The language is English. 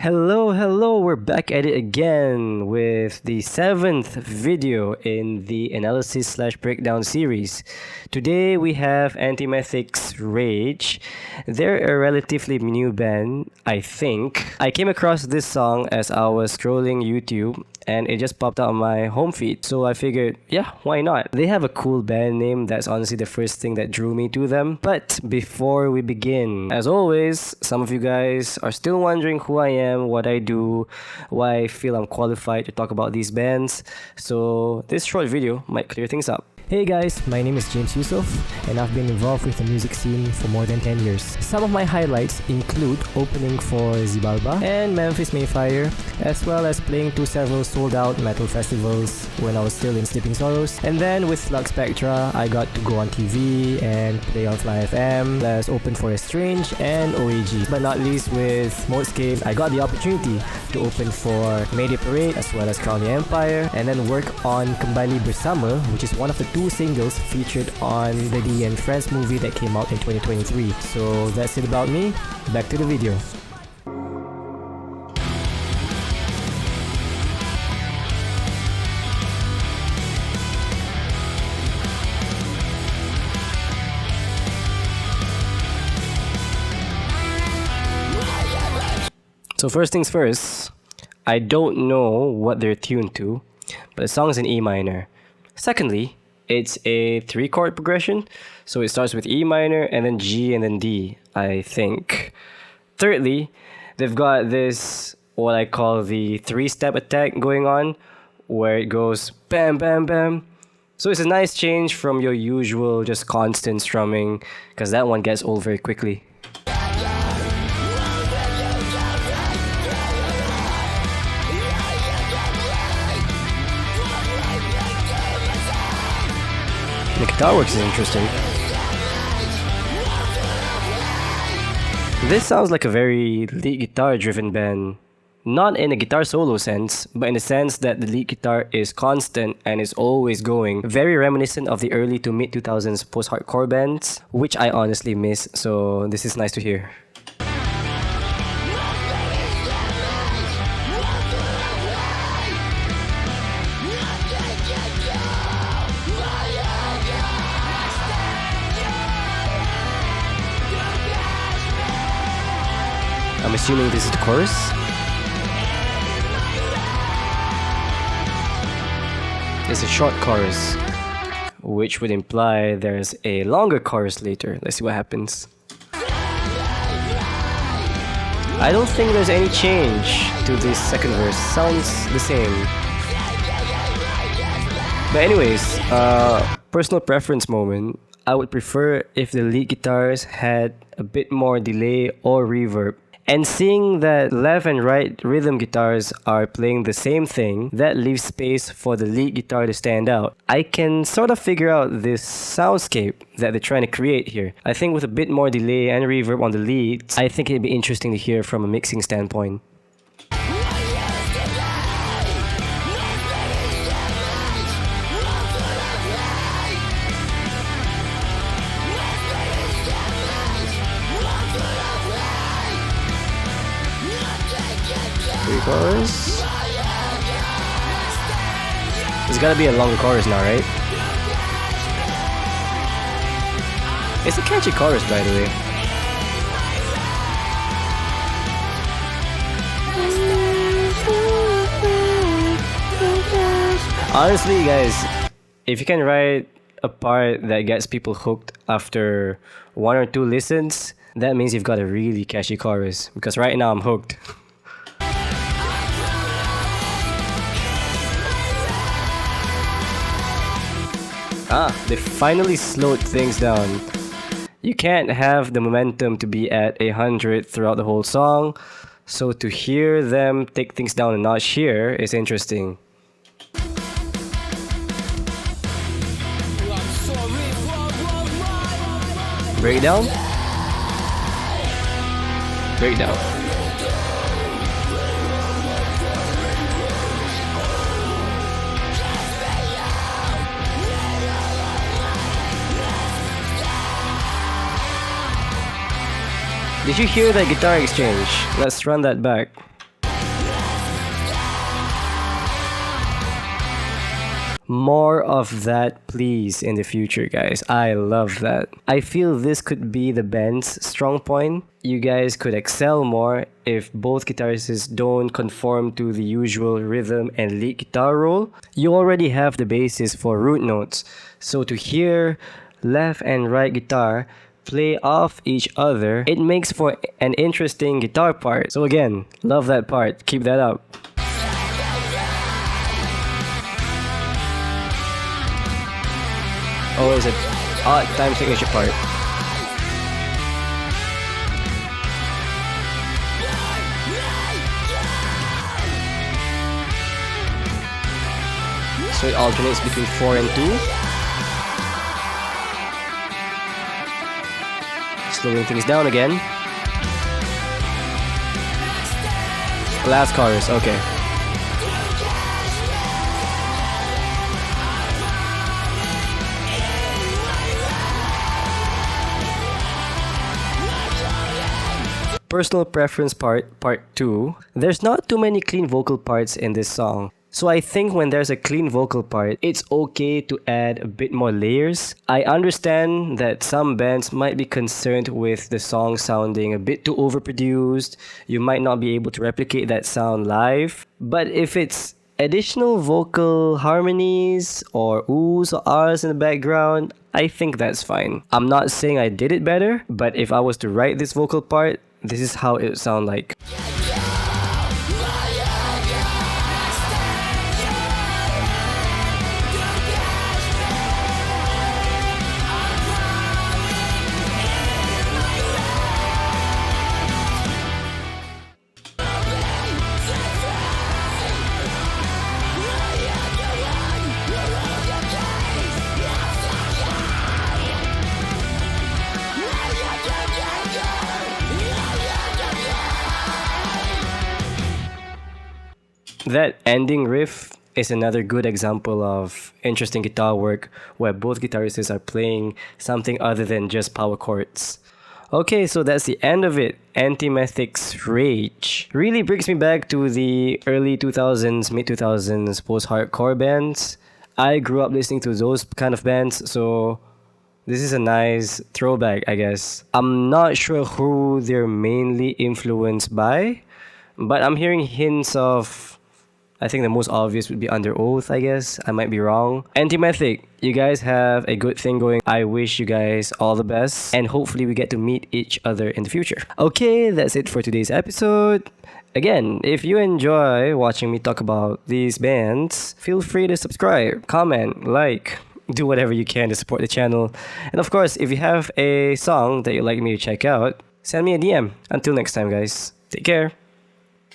Hello, we're back at it again with the seventh video in the analysis slash breakdown series. Today we have Antimethic's Rage. They're a relatively new band, I think. I came across this song as I was scrolling YouTube and it just popped out on my home feed. So I figured, yeah, why not? They have a cool band name. That's honestly the first thing that drew me to them. But before we begin, as always, some of you guys are still wondering who I am, what I do, why I feel I'm qualified to talk about these bands. So this short video might clear things up. Hey guys, my name is Yusof and I've been involved with the music scene for more than 10 years. Some of my highlights include opening for Zibalba and Memphis Mayfire, as well as playing to several sold-out metal festivals when I was still in Sleeping Sorrows. And then with Slug Spectra, I got to go on TV and play on Fly FM, as open for Estrange and OAG. But not least with Modscape, I got the opportunity to open for Mayday Parade as well as Crown the Empire, and then work on Kembali Bersama, which is one of the two singles featured on the D and Friends movie that came out in 2023. So that's it about me. Back to the video. So first things first, I don't know what they're tuned to, but the song's in E minor. Secondly, it's a 3-chord progression, so it starts with E minor and then G and then D, I think. Thirdly, they've got this, what I call the 3-step attack going on, where it goes bam, bam, bam. So it's a nice change from your usual just constant strumming, because that one gets old very quickly. The guitar work is interesting. This sounds like a very lead guitar driven band. Not in a guitar solo sense, but in the sense that the lead guitar is constant and is always going. Very reminiscent of the early to mid 2000s post-hardcore bands, which I honestly miss, so this is nice to hear. I'm assuming this is the chorus. It's a short chorus, which would imply there's a longer chorus later. Let's see what happens. I don't think there's any change to this second verse. Sounds the same. But anyways, personal preference moment. I would prefer if the lead guitars had a bit more delay or reverb. And seeing that left and right rhythm guitars are playing the same thing, that leaves space for the lead guitar to stand out. I can sort of figure out this soundscape that they're trying to create here. I think with a bit more delay and reverb on the leads, I think it'd be interesting to hear from a mixing standpoint. Chorus. There's gotta be a longer chorus now, right? It's a catchy chorus, by the way. Honestly, guys, if you can write a part that gets people hooked after 1 or 2 listens, that means you've got a really catchy chorus. Because right now I'm hooked. They finally slowed things down. You can't have the momentum to be at 100 throughout the whole song, so to hear them take things down a notch here is interesting. Breakdown? Breakdown. Did you hear that guitar exchange? Let's run that back. More of that, please, in the future, guys. I love that. I feel this could be the band's strong point. You guys could excel more if both guitarists don't conform to the usual rhythm and lead guitar role. You already have the basis for root notes, so to hear left and right guitar play off each other, it makes for an interesting guitar part. So again, love that part. Keep that up. Always an odd time signature part. So it alternates between 4 and 2. Slowing things down again. Last chorus, okay. Personal preference part 2. There's not too many clean vocal parts in this song. So I think when there's a clean vocal part, it's okay to add a bit more layers. I understand that some bands might be concerned with the song sounding a bit too overproduced. You might not be able to replicate that sound live. But if it's additional vocal harmonies or oohs or ahs in the background, I think that's fine. I'm not saying I did it better, but if I was to write this vocal part, this is how it would sound like. That ending riff is another good example of interesting guitar work where both guitarists are playing something other than just power chords. Okay, so that's the end of it. Antimethic's Rage really brings me back to the early 2000s, mid 2000s post-hardcore bands. I grew up listening to those kind of bands, so this is a nice throwback, I guess. I'm not sure who they're mainly influenced by, but I'm hearing hints of, I think the most obvious would be Under Oath, I guess. I might be wrong. Antimethic, you guys have a good thing going. I wish you guys all the best, and hopefully we get to meet each other in the future. Okay, that's it for today's episode. Again, if you enjoy watching me talk about these bands, feel free to subscribe, comment, like, do whatever you can to support the channel. And of course, if you have a song that you'd like me to check out, send me a DM. Until next time, guys. Take care.